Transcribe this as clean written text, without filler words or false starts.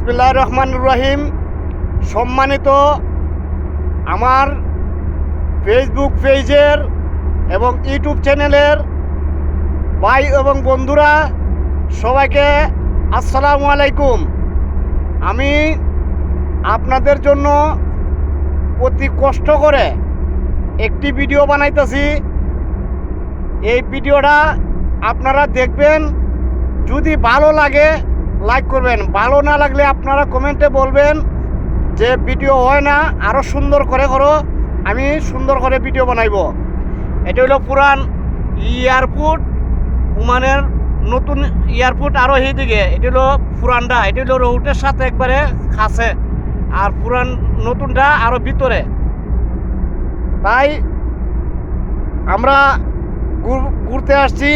বিসমিল্লাহির রহমানির রহিম। সম্মানিত আমার ফেসবুক পেজের এবং ইউটিউব চ্যানেলের ভাই এবং বন্ধুরা, সবাইকে আসসালামু আলাইকুম। আমি আপনাদের জন্য অতি কষ্ট করে একটি ভিডিও বানাইতেছি। এই ভিডিওটা আপনারা দেখবেন, যদি ভালো লাগে লাইক করবেন, ভালো না লাগলে আপনারা কমেন্টে বলবেন যে ভিডিও হয় না, আরও সুন্দর করে করো, আমি সুন্দর করে ভিডিও বানাইব। এটা হলো পুরান এয়ারপোর্ট, ওমানের নতুন এয়ারপোর্ট আরও এইদিকে। এটা হলো পুরানটা, এটা হলো রোডের সাথে একবারে কাছে, আর পুরান নতুনটা আরও ভিতরে। তাই আমরা ঘুরতে আসছি।